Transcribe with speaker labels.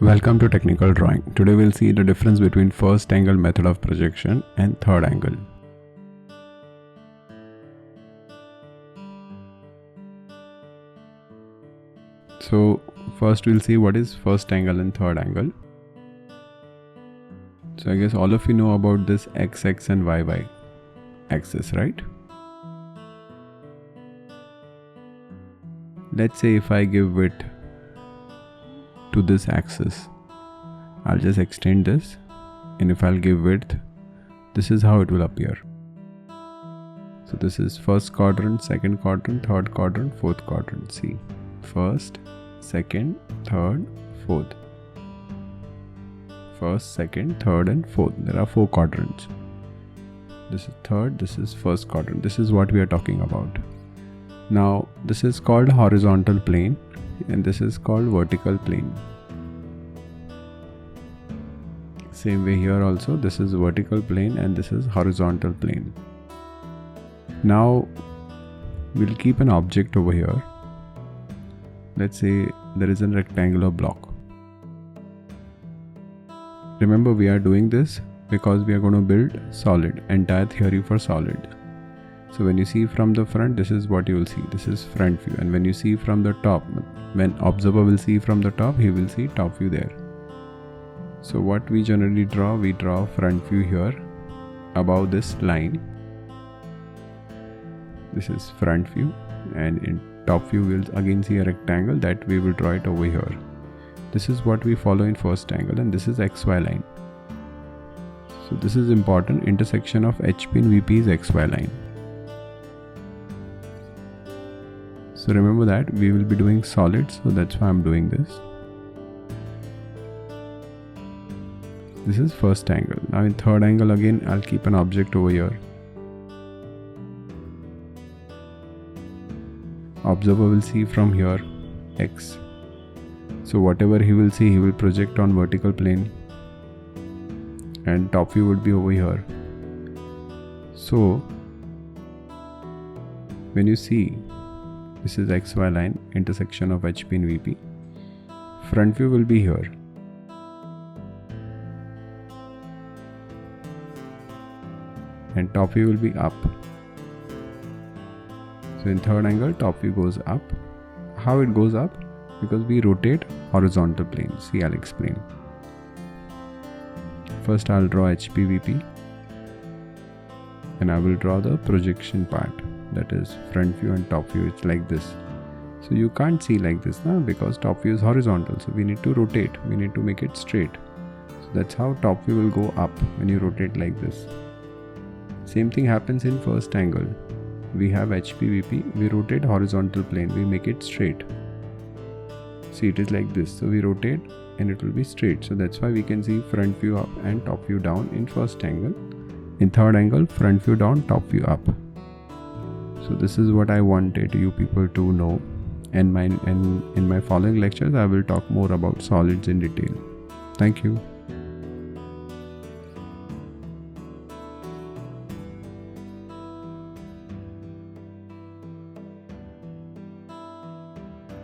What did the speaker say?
Speaker 1: Welcome to Technical Drawing. Today we'll see the difference between first angle method of projection and third angle. So first we'll see what is first angle and third angle. So I guess all of you know about this x and y axis, right? Let's say if I give width to this axis, I'll just extend this, and if I'll give width, this is how it will appear. So this is first quadrant, second quadrant, third quadrant, fourth quadrant. See, first, second, third, fourth. First, second, third and fourth. There are 4 quadrants. This is third, this is first quadrant. This is what we are talking about. Now this is called horizontal plane and this is called vertical plane. Same way here also, this is vertical plane and this is horizontal plane. Now we'll keep an object over here. Let's say there is a rectangular block. Remember, we are doing this because we are going to build solid, entire theory for solid. So when you see from the front, this is what you will see. This is front view. And when you see from the top, when observer will see from the top, he will see top view there. So what we generally draw, we draw front view here above this line. This is front view, and in top view we will again see a rectangle that we will draw it over here. This is what we follow in first angle, and this is XY line. So this is important. Intersection of HP and VP is XY line. So remember that we will be doing solids, so that's why I'm doing this. This is first angle. Now in third angle again, I'll keep an object over here. Observer will see from here X. So whatever he will see, he will project on vertical plane. And top view would be over here. So when you see, this is XY line, intersection of HP and VP. Front view will be here. And top view will be up. So in third angle, top view goes up. How it goes up? Because we rotate horizontal plane. See, I'll explain. First I'll draw HP, VP. And I will draw the projection part. That is front view and top view. It's like this. So you can't see like this now because top view is horizontal. So we need to rotate. We need to make it straight. So that's how top view will go up when you rotate like this. Same thing happens in first angle. We have HP, VP. We rotate horizontal plane. We make it straight. See, it is like this. So we rotate and it will be straight. So that's why we can see front view up and top view down in first angle. In third angle, front view down, top view up. So this is what I wanted you people to know, and in my following lectures I will talk more about solids in detail. Thank you.